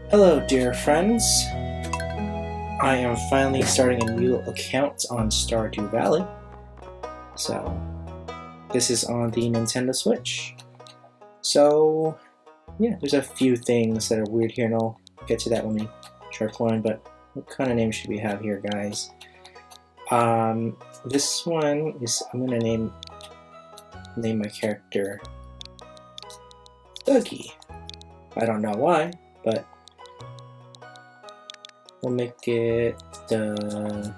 Hello, dear friends. I am finally starting a new account on Stardew Valley. So, this is on the Nintendo Switch. So, yeah, there's a few things that are weird here, and I'll get to that when we start playing, but what kind of name should we have here, guys? This one is, I'm gonna name my character Dougie. I don't know why, but we'll make it Dougie.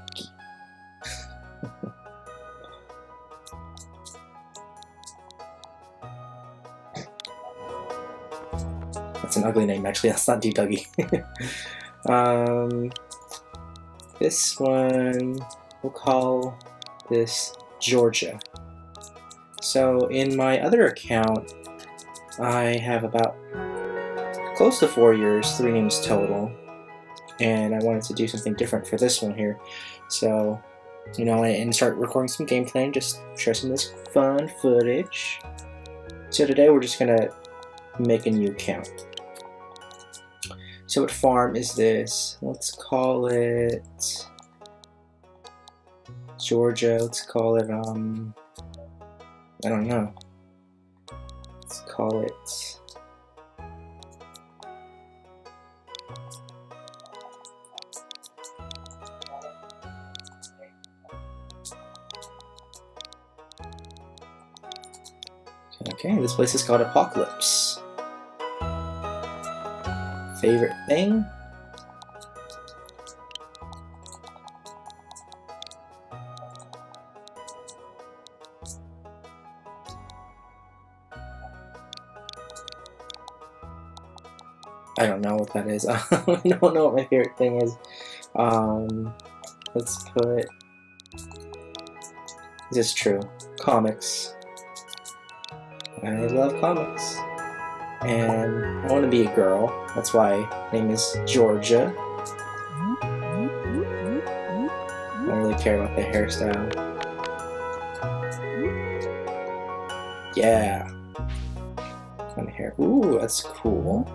That's an ugly name, actually. Let's not do Dougie. This one, we'll call this Georgia. So in my other account, I have about close to 4 years, 3 names total, and I wanted to do something different for this one here. So, you know, and start recording some gameplay and just share some of this fun footage. So today we're just gonna make a new account. So what farm is this? Let's call it Georgia. Let's call it I don't know. Let's call it okay, this place is called Apokolypse. Favorite thing? I don't know what that is. I don't know what my favorite thing is. Let's put... Is this true? Comics. I love comics. And I want to be a girl. That's why my name is Georgia. I don't really care about the hairstyle. Yeah. Kind of hair. Ooh, that's cool.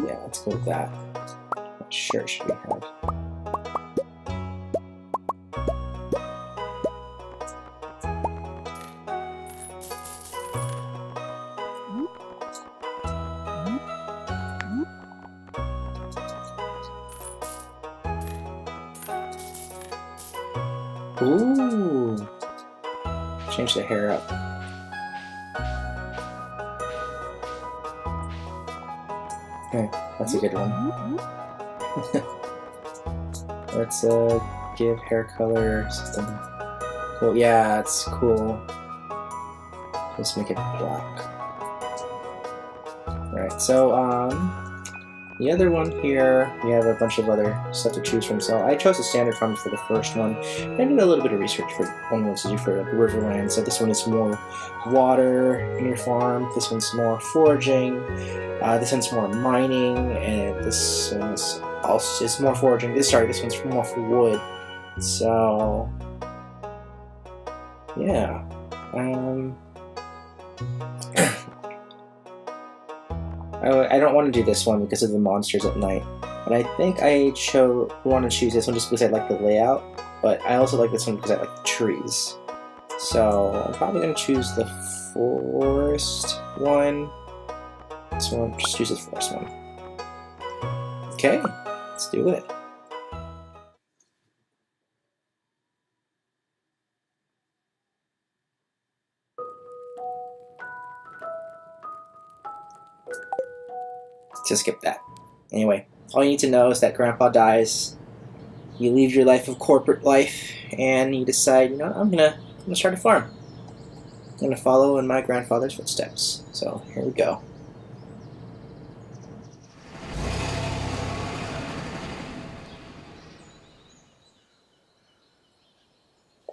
Yeah, let's go with that. What shirt should we have? Ooh! Change the hair up. Okay, that's a good one. Let's give hair color something cool. Yeah, it's cool. Let's make it black. Alright, so the other one here, we have a bunch of other stuff to choose from. So I chose the standard farm for the first one. I did a little bit of research for one wants to do for like Riverland. So this one is more water in your farm. This one's more foraging. This one's more mining, and this one's also is more foraging. This one's more for wood. So yeah. I don't want to do this one because of the monsters at night, but I think I want to choose this one just because I like the layout, but I also like this one because I like the trees. So I'm probably going to choose the forest one. This one, just choose the forest one. Okay, let's do it. Just skip that. Anyway, all you need to know is that Grandpa dies. You leave your life of corporate life, and you decide, you know, I'm gonna start a farm. I'm gonna follow in my grandfather's footsteps. So here we go.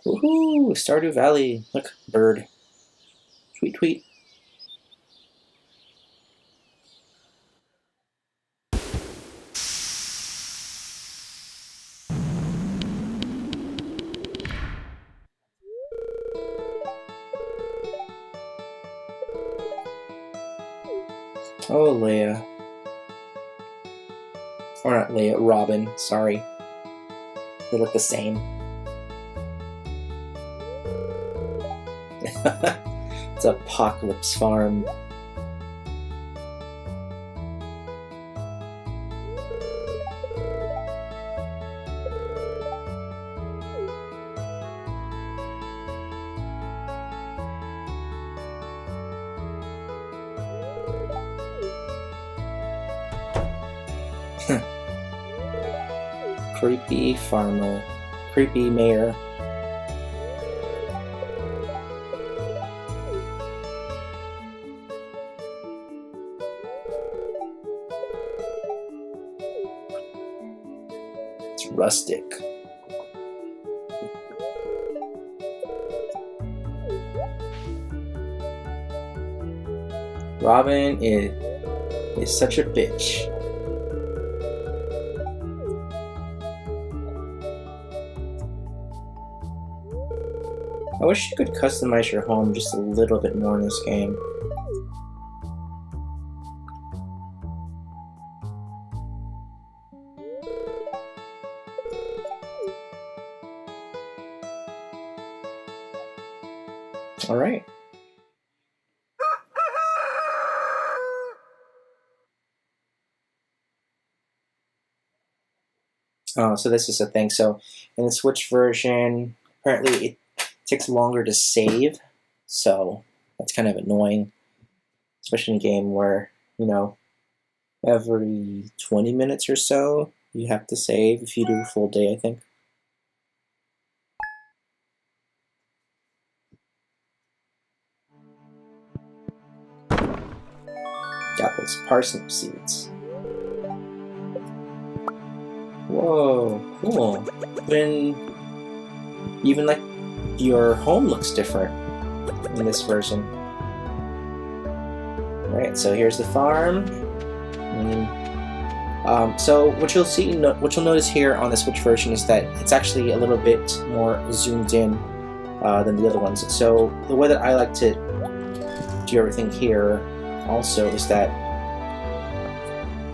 Woohoo! Stardew Valley. Look, bird. Tweet, tweet. Oh, Leia. Or not Leah, Robin, sorry. They look the same. It's Apokolypse Farm. Creepy farmer. Creepy mayor. It's rustic. Robin is such a bitch. I wish you could customize your home just a little bit more in this game. Alright. Oh, so this is a thing. So in the Switch version, apparently it takes longer to save, so that's kind of annoying, especially in a game where, you know, every 20 minutes or so you have to save if you do a full day, I think. Got those parsnip seeds. Whoa, cool. Even like your home looks different in this version. Alright, so here's the farm. So what you'll see, what you'll notice here on the Switch version is that it's actually a little bit more zoomed in than the other ones. So the way that I like to do everything here also is that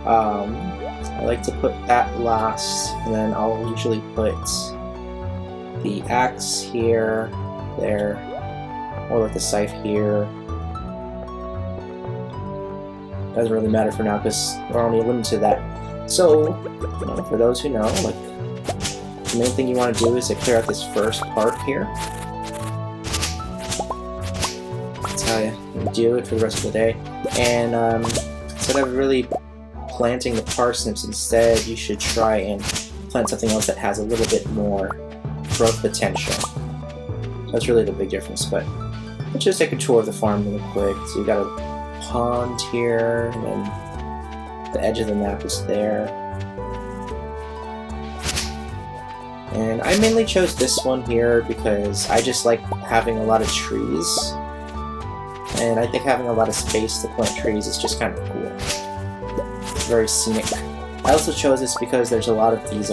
I like to put that last, and then I'll usually put the axe here, there, or like the scythe here. Doesn't really matter for now because we're only limited to that. So, you know, for those who know, like, the main thing you want to do is to clear out this first part here. That's how you do it for the rest of the day. And instead of really planting the parsnips, instead you should try and plant something else that has a little bit more growth potential. That's really the big difference, but let's just take a tour of the farm really quick. So you got a pond here, and then the edge of the map is there. And I mainly chose this one here because I just like having a lot of trees, and I think having a lot of space to plant trees is just kind of cool. It's very scenic. I also chose this because there's a lot of these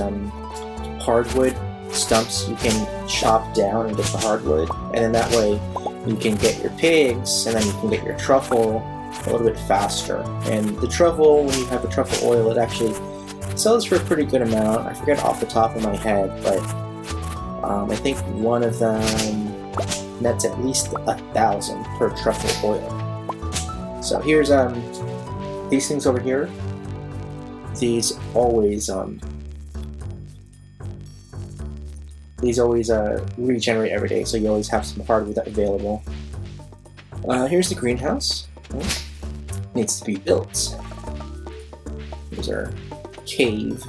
hardwood stumps you can chop down and get the hardwood, and then that way you can get your pigs, and then you can get your truffle a little bit faster. And the truffle, when you have the truffle oil, it actually sells for a pretty good amount. I forget off the top of my head, but I think one of them nets at least 1,000 per truffle oil. So here's these things over here. These always regenerate every day, so you always have some hardwood available. Here's the greenhouse. Needs to be built. Here's our cave,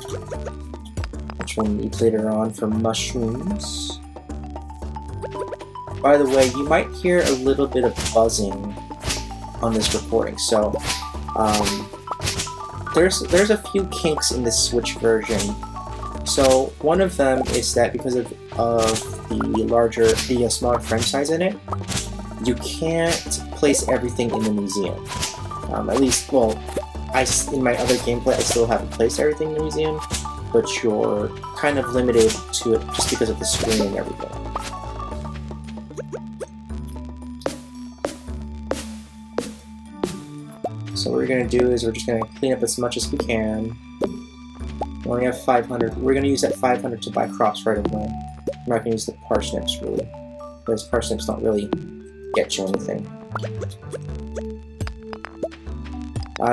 which we'll need later on for mushrooms. By the way, you might hear a little bit of buzzing on this recording, so there's a few kinks in this Switch version. So one of them is that because of the smaller frame size in it, you can't place everything in the museum. At least, well, in my other gameplay, I still haven't placed everything in the museum, but you're kind of limited to it just because of the screen and everything. So what we're going to do is we're just going to clean up as much as we can. We only have 500. We're going to use that 500 to buy crops right away. I'm not going to use the parsnips, really. Because parsnips don't really get you anything.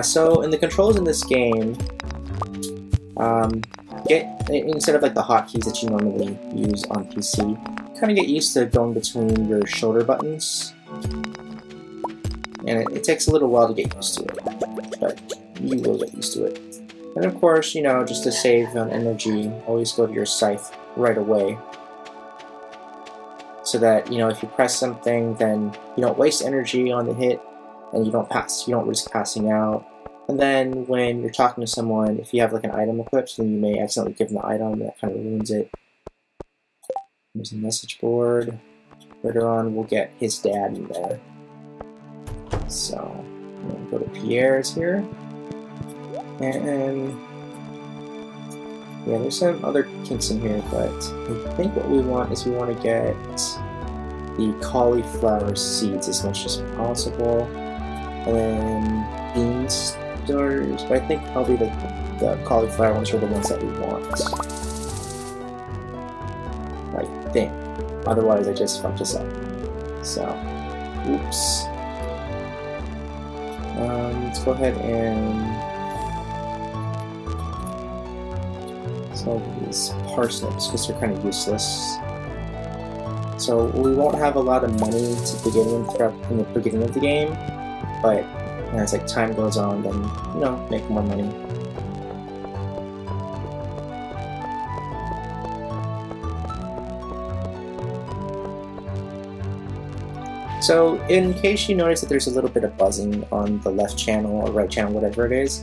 So, in the controls in this game, instead of like the hotkeys that you normally use on PC, kind of get used to going between your shoulder buttons. And it takes a little while to get used to it, but you will get used to it. And of course, you know, just to save on energy, always go to your scythe right away. So that, you know, if you press something, then you don't waste energy on the hit, and you don't risk passing out. And then when you're talking to someone, if you have like an item equipped, then you may accidentally give them the item, and that kind of ruins it. There's a message board. Later on, we'll get his dad in there. So, I'm going to go to Pierre's here. And yeah, there's some other kinks in here, but I think what we want is we want to get the cauliflower seeds as much as possible. And then bean starters, but I think probably the cauliflower ones are the ones that we want. I think. Otherwise, I just fucked this up. So, oops. Let's go ahead and sell these parsnips because they're kind of useless. So we won't have a lot of money in the beginning of the game, but as like time goes on, then you know, make more money. So in case you notice that there's a little bit of buzzing on the left channel or right channel, whatever it is,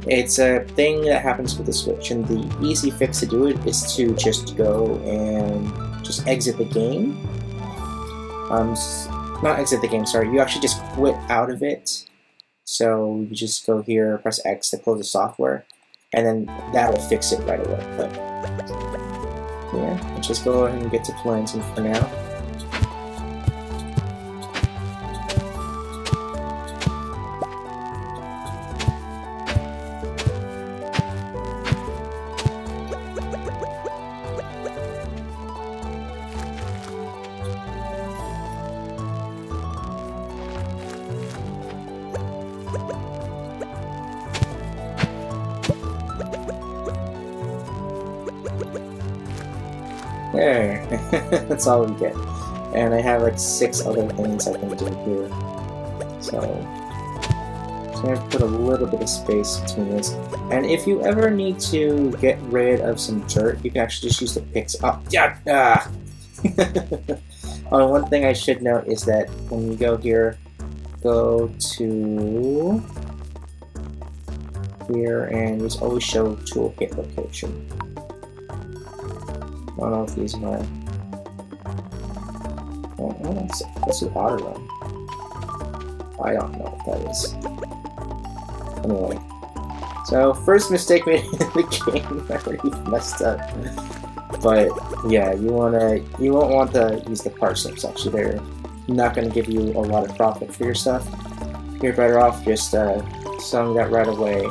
it's a thing that happens with the Switch, and the easy fix to do it is to just go and just exit the game. Not exit the game, sorry, you actually just quit out of it. So you just go here, press X to close the software, and then that'll fix it right away. But yeah, let's just go ahead and get to planting for now. There, that's all we get. And I have like 6 other things I can do here. So, I'm going to put a little bit of space between this. And if you ever need to get rid of some dirt, you can actually just use the picks. Oh, yeah! One thing I should note is that when you go here, go to here, and just always show toolkit location. I don't know if these are. What's the auto run? I don't know what that is. Anyway, so first mistake made in the game. I already messed up. But yeah, you won't want to use the parsnips. Actually, they're not going to give you a lot of profit for your stuff. You're better off just selling that right away.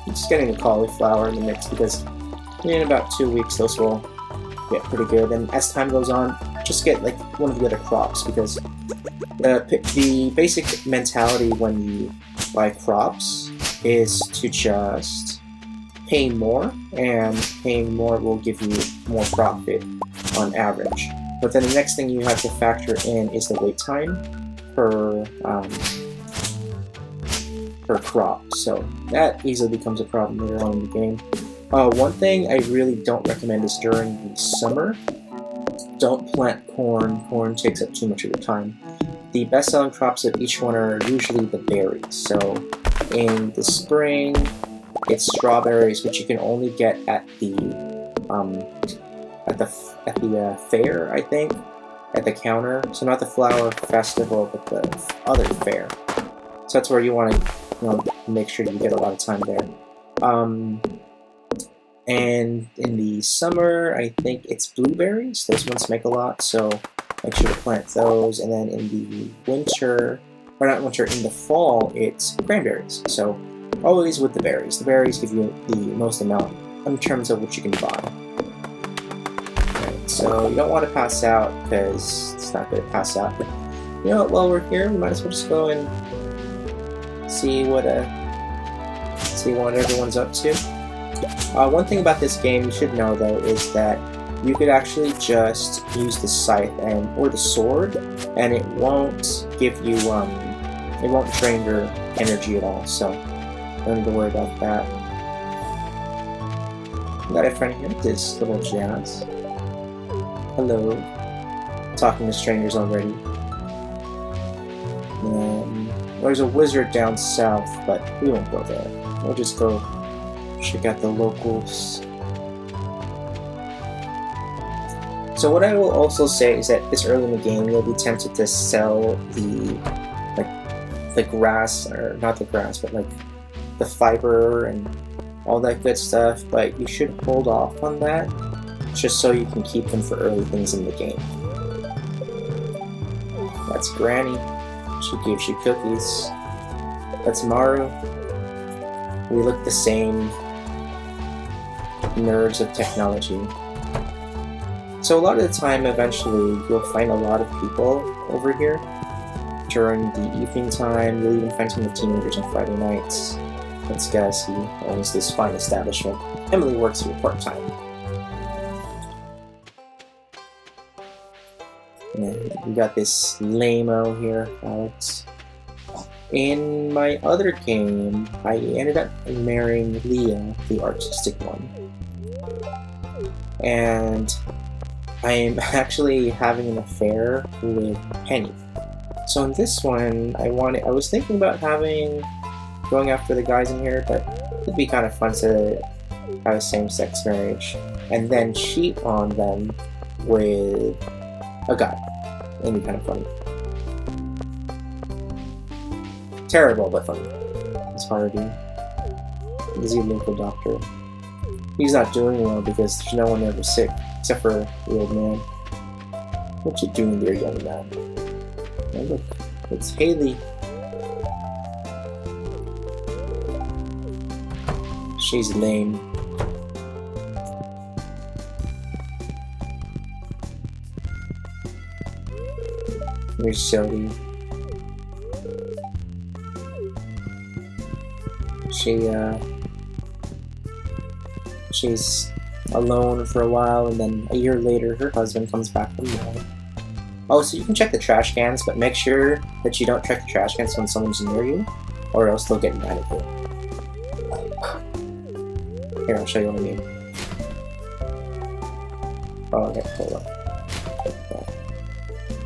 Just getting the cauliflower in the mix, because in about 2 weeks those will get pretty good, and as time goes on, just get like one of the other crops, because the basic mentality when you buy crops is to just pay more, and paying more will give you more profit on average. But then the next thing you have to factor in is the wait time per crop, so that easily becomes a problem later on in the game. One thing I really don't recommend is during the summer, don't plant corn. Corn takes up too much of your time. The best-selling crops of each one are usually the berries. So in the spring, it's strawberries, which you can only get at the fair, I think, at the counter. So not the flower festival, but the other fair. So that's where you want to, make sure you get a lot of time there. And in the summer, I think it's blueberries. Those ones make a lot, so make sure to plant those. And then in the winter, or not winter, in the fall, it's cranberries. So always with the berries. The berries give you the most amount in terms of what you can buy. Right, so you don't want to pass out because it's not good to pass out. But you know what? While we're here, we might as well just go and see what everyone's up to. One thing about this game you should know though is that you could actually just use the scythe or the sword, and it won't give you it won't drain your energy at all. So don't need to worry about that. Got a friend here, this little Jazz. Hello. Talking to strangers already. There's a wizard down south, but we won't go there. We'll just go check out the locals. So what I will also say is that this early in the game, you'll be tempted to sell the grass, or not the grass, but like the fiber and all that good stuff, but you should hold off on that just so you can keep them for early things in the game. That's Granny. She gives you cookies. That's Maru. We look the same. Nerds of technology. So a lot of the time, eventually, you'll find a lot of people over here during the evening time. You'll even find some of the teenagers on Friday nights. This guy, he owns this fine establishment. Emily works here part-time. And then we got this lame-o here, Alex. In my other game, I ended up marrying Leah, the artistic one. And I'm actually having an affair with Penny. So in this one, I was thinking about going after the guys in here, but it'd be kind of fun to have a same-sex marriage and then cheat on them with a guy. It'd be kind of funny. Terrible, but funny. It's Harvey. Is he a medical doctor? He's not doing well because there's no one ever sick, except for the old man. What you doing there, young man? Oh, look, it's Haley. She's lame. Here's Shelby. She's alone for a while, and then a year later her husband comes back from work. Oh, so you can check the trash cans, but make sure that you don't check the trash cans when someone's near you, or else they'll get mad at you. Here, I'll show you what I mean. Oh, okay, hold on.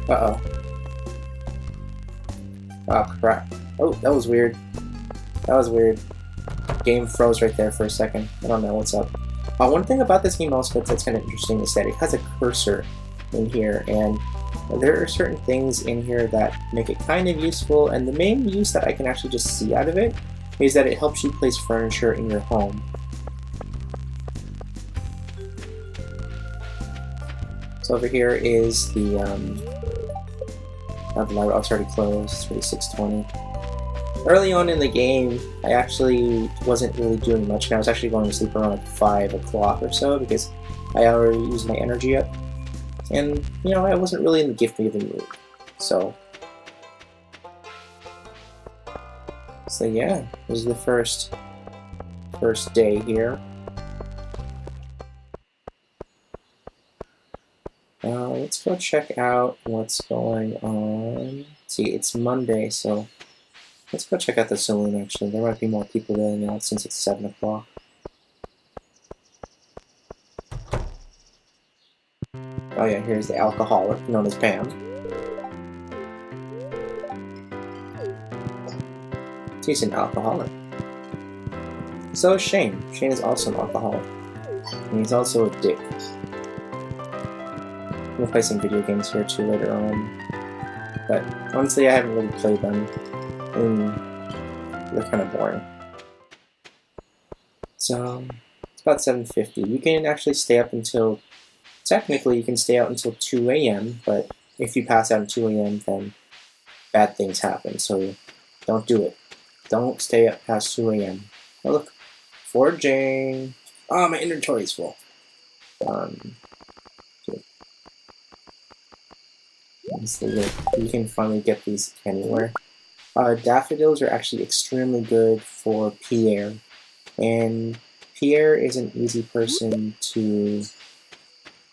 Uh-oh. Oh, crap. Oh, that was weird. That was weird. Game froze right there for a second. I don't know what's up. One thing about this game also that's kind of interesting is that it has a cursor in here, and there are certain things in here that make it kind of useful, and the main use that I can actually just see out of it is that it helps you place furniture in your home. So over here is the library. Oh, it's already closed. It's already 6:20. Early on in the game, I actually wasn't really doing much, and I was actually going to sleep around like 5 o'clock or so because I already used my energy up. And, you know, I wasn't really in the gift-giving mood. So yeah, this is the first day here. Let's go check out what's going on. See, it's Monday, so let's go check out the saloon, actually. There might be more people there now since it's 7 o'clock. Oh yeah, here's the alcoholic, known as Pam. He's an alcoholic. So is Shane. Shane is also an alcoholic. And he's also a dick. We'll play some video games here too later on. But honestly, I haven't really played them. They're kind of boring. So, it's about 7:50. You can actually stay up until... Technically, you can stay out until 2 a.m., but if you pass out at 2 a.m., then bad things happen, so don't do it. Don't stay up past 2 a.m. Oh look, foraging. Oh, my inventory is full. You can finally get these anywhere. Daffodils are actually extremely good for Pierre, and Pierre is an easy person to.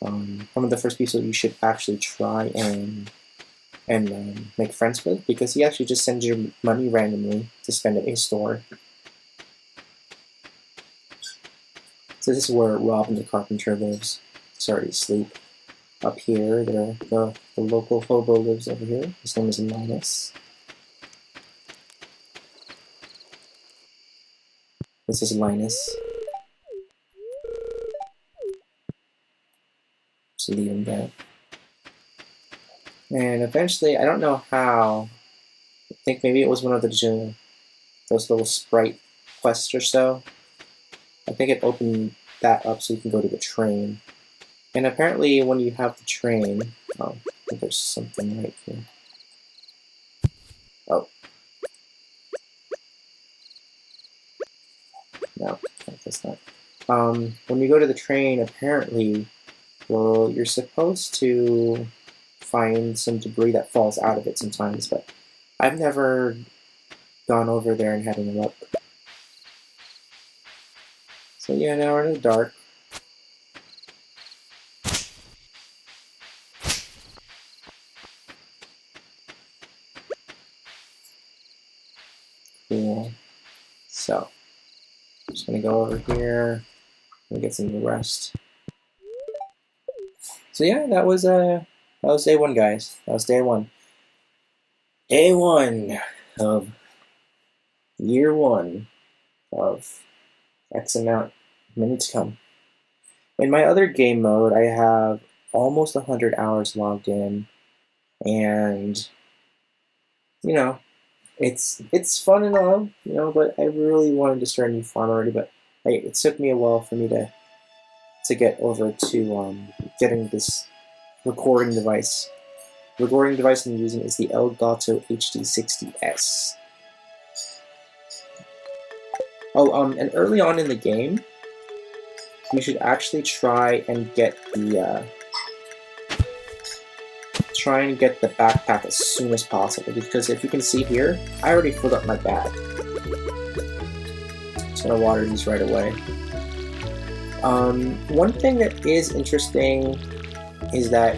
One of the first people you should actually try and make friends with, because he actually just sends you money randomly to spend at a store. So this is where Robin the Carpenter lives. Sorry, asleep. Up here, the local hobo lives over here. His name is Linus. This is Linus. So leave him there. And eventually, I don't know how. I think maybe it was one of those little sprite quests or so. I think it opened that up so you can go to the train. And apparently when you have the train... Oh, I think there's something right here. Oh. No, that's not. When you go to the train, apparently, well, you're supposed to find some debris that falls out of it sometimes, but I've never gone over there and had any luck. So yeah, now we're in the dark. Cool. So, I'm just gonna go over here and get some rest. So yeah, that was day one, guys. That was day one. Day one of year one of X amount of minutes to come. In my other game mode, I have almost 100 hours logged in, and you know, it's fun and all, you know, but I really wanted to start a new farm already, but it took me a while for me to get over to getting this recording device. The recording device I'm using is the Elgato HD60S. Oh, and early on in the game, you should actually try and get the backpack as soon as possible, because if you can see here, I already filled up my bag. Just gonna water these right away. One thing that is interesting is that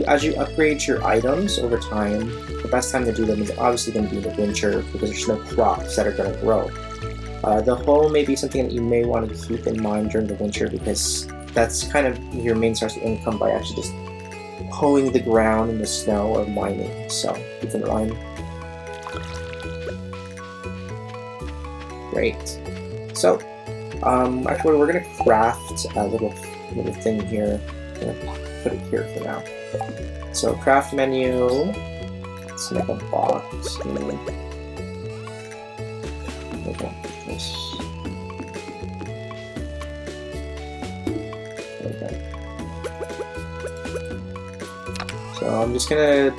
as you upgrade your items over time, the best time to do them is obviously going to be in the winter, because there's no crops that are going to grow. The hoe may be something that you may want to keep in mind during the winter, because that's kind of your main source of income by actually just hoeing the ground in the snow or mining. So keep in mind. Great. So actually we're gonna craft a little thing here. I'm gonna put it here for now. So craft menu. Let's make a box here. Okay. So I'm just gonna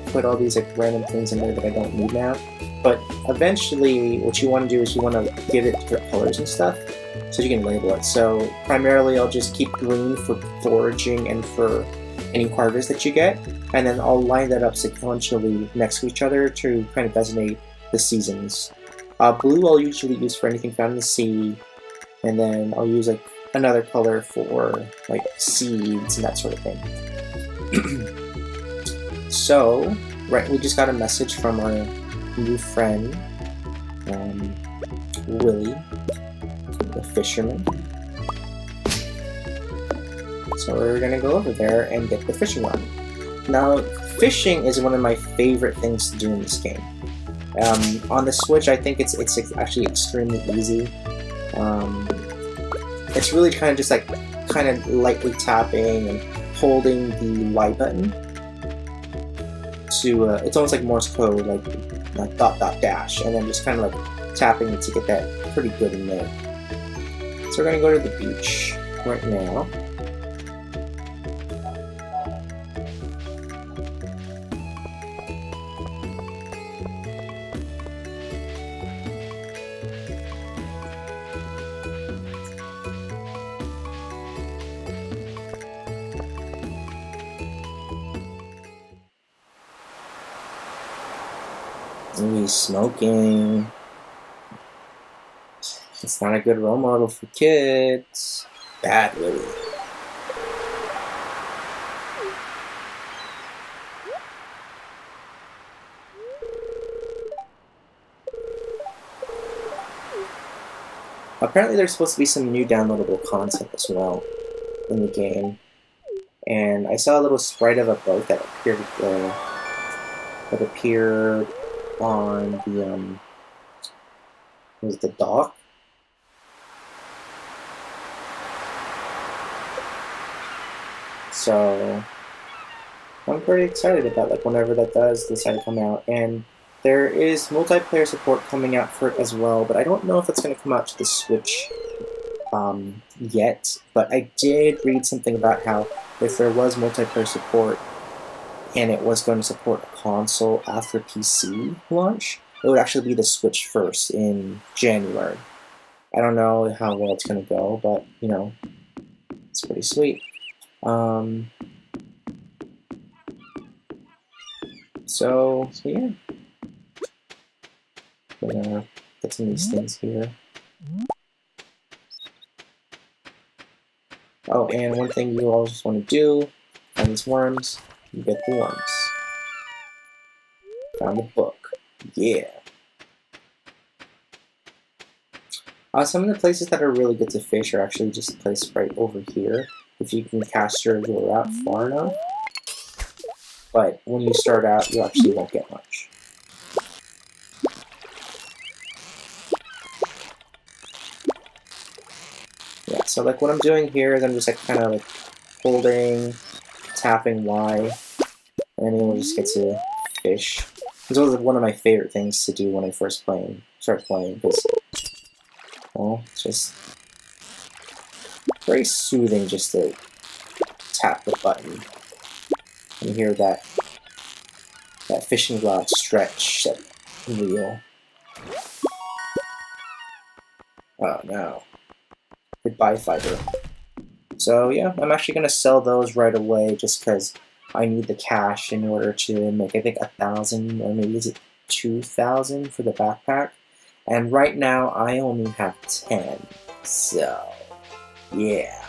put all these like random things in there that I don't need now. But eventually, what you want to do is you want to give it different colors and stuff, so you can label it. So primarily, I'll just keep green for foraging and for any harvest that you get, and then I'll line that up sequentially next to each other to kind of designate the seasons. Blue I'll usually use for anything found in the sea, and then I'll use like another color for like seeds and that sort of thing. So, right, we just got a message from our new friend, Willie, the fisherman. So we're gonna go over there and get the fishing rod. Now, fishing is one of my favorite things to do in this game. On the Switch, I think it's actually extremely easy. It's really kind of just like lightly tapping and holding the Y button to it's almost like Morse code, like dot dot dash, and then just kind of like tapping it to get that pretty good in there. So we're gonna go to the beach right now. He's smoking. It's not a good role model for kids. Bad Louie. Apparently there's supposed to be some new downloadable content as well in the game. And I saw a little sprite of a boat that appeared on the was the dock. So I'm pretty excited about like whenever that does decide to come out. And there is multiplayer support coming out for it as well, but I don't know if it's going to come out to the Switch yet. But I did read something about how if there was multiplayer support and it was going to support a console after PC launch, it would actually be the Switch first in January. I don't know how well it's going to go, but you know, it's pretty sweet. So yeah. Gonna get some of these things here. Oh, and one thing you always want to do, find these worms, you get the worms. Found the book. Yeah. Some of the places that are really good to fish are actually just placed right over here, if you can cast your lure out far enough. But when you start out, you actually won't get much. Yeah, so like what I'm doing here is I'm just like kind of like holding, tapping Y, and then you'll just get to fish. This was one of my favorite things to do when I first started playing, because well, it's just very soothing just to tap the button and hear that fishing rod stretch, that reel. Oh no. Goodbye, fiber. So yeah, I'm actually going to sell those right away just because I need the cash in order to make, I think, 1,000 or maybe is it 2,000 for the backpack. And right now I only have 10. So yeah.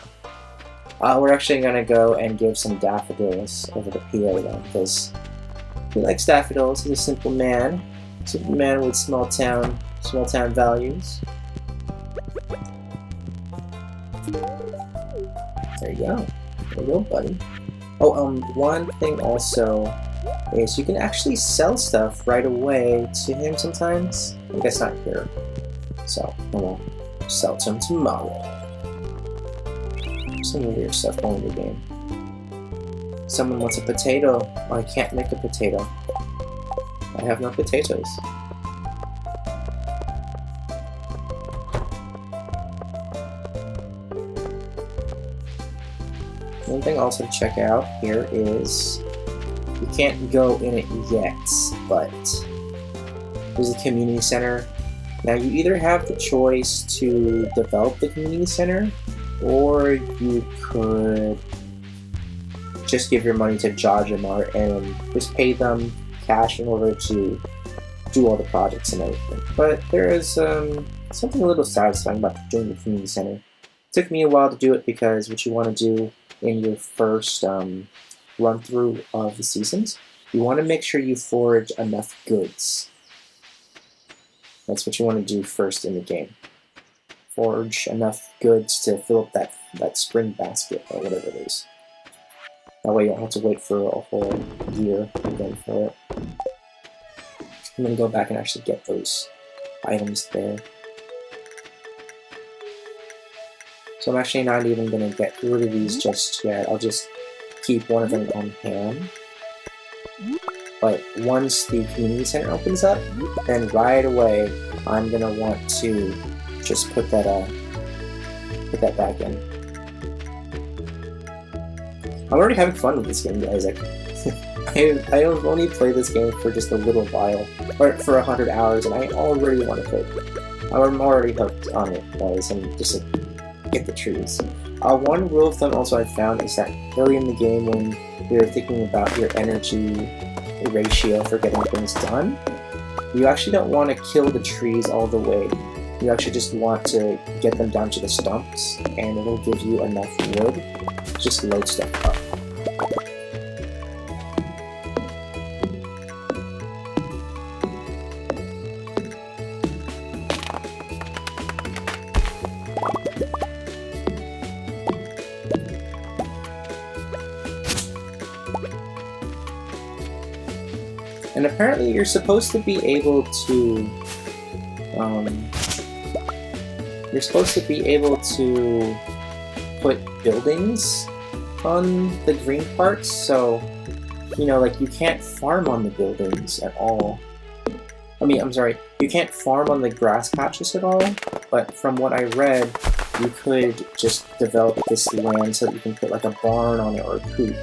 We're actually going to go and give some daffodils over to PO then, because he likes daffodils. He's a simple man. Simple man with small town values. There you go. There you go, buddy. Oh, one thing also is you can actually sell stuff right away to him sometimes. I guess not here. So, I will sell to him tomorrow. Some weird stuff going in the game. Someone wants a potato. I can't make a potato. I have no potatoes. One thing also to check out here is you can't go in it yet, but there's a community center. Now you either have the choice to develop the community center, or you could just give your money to Jajamart and just pay them cash in order to do all the projects and everything. But there is something a little satisfying about doing the community center. It took me a while to do it because what you want to do in your first run through of the seasons, you want to make sure you forage enough goods. That's what you want to do first in the game. Forage enough goods to fill up that spring basket or whatever it is. That way you don't have to wait for a whole year again for it. And then go back and actually get those items there. So I'm actually not even going to get rid of these just yet. I'll just keep one of them on hand. But once the community center opens up, then right away I'm going to want to just put that back in. I'm already having fun with this game, guys. Like, I only played this game for just a little while, or for 100 hours, and I already want to play it. I'm already hooked on it, guys, and just get the trees. One rule of thumb also I found is that early in the game when you're thinking about your energy ratio for getting things done, you actually don't want to kill the trees all the way. You actually just want to get them down to the stumps, and it'll give you enough wood to just load stuff up. And apparently you're supposed to be able to put buildings on the green parts, so like you can't farm on the buildings at all. I'm sorry, you can't farm on the grass patches at all, but from what I read, you could just develop this land so that you can put like a barn on it or a coop.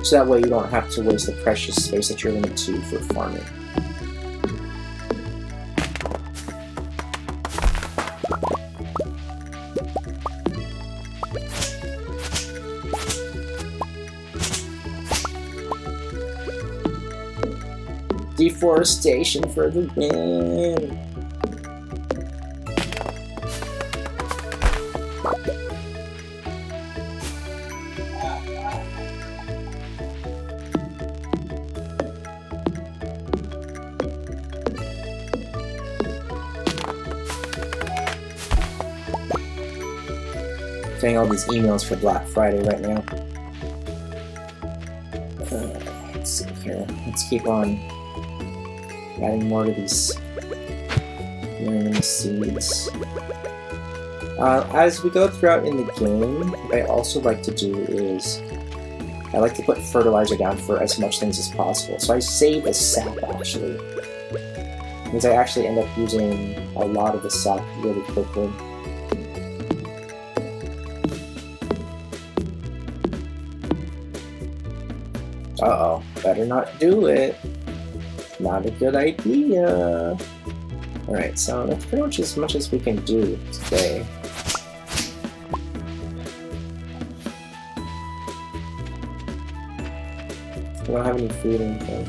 So that way you don't have to waste the precious space that you're limited to for farming. Deforestation for the win! Getting all these emails for Black Friday right now. Let's see here. Let's keep on adding more to these seeds. As we go throughout in the game, what I also like to do is I like to put fertilizer down for as much things as possible. So I save a sap actually, because I actually end up using a lot of the sap really quickly. Uh-oh, better not do it. Not a good idea. Alright, so that's pretty much as we can do today. We don't have any food or anything.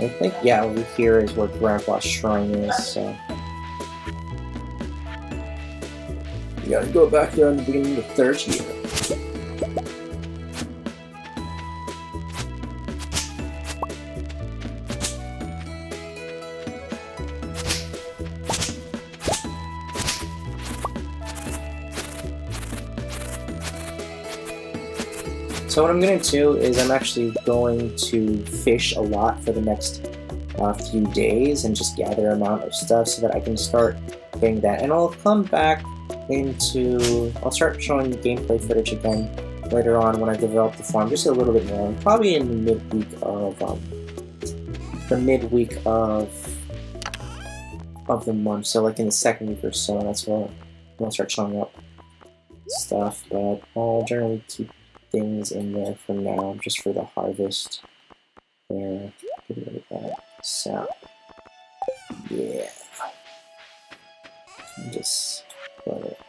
I think, yeah, over here is where Grandpa's shrine is, so. You gotta go back there in the beginning of the 3rd year. So what I'm going to do is I'm actually going to fish a lot for the next few days and just gather amount of stuff so that I can start doing that. And I'll come back I'll start showing gameplay footage again later on when I develop the farm just a little bit more. Probably in the midweek of the month, so like in the 2nd week or so. That's when I'll start showing up stuff, but I'll generally keep things in there for now, just for the harvest. There, get rid of that sap. Yeah. And just put it.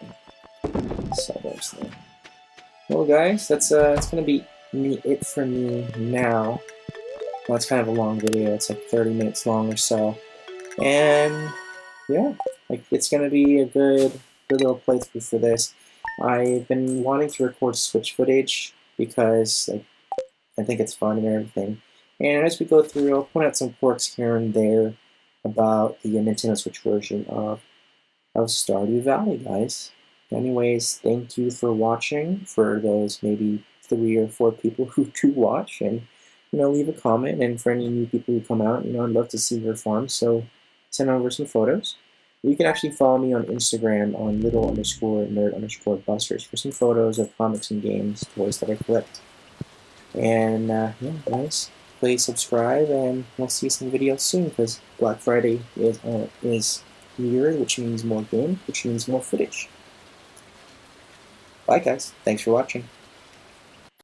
Sell those there. Well, guys, that's gonna be it for me now. Well, it's kind of a long video. It's like 30 minutes long or so, and yeah, like it's gonna be a good little playthrough for this. I've been wanting to record Switch footage because I think it's fun and everything. And as we go through, I'll point out some quirks here and there about the Nintendo Switch version of Stardew Valley, guys. Anyways, thank you for watching, for those maybe 3 or 4 people who do watch, and leave a comment. And for any new people who come out, I'd love to see your farm, so send over some photos. You can actually follow me on Instagram on little_nerd_busters for some photos of comics and games, toys that I collect. And yeah, guys, please subscribe, and we'll see some videos soon, because Black Friday is near, which means more games, which means more footage. Bye, guys. Thanks for watching.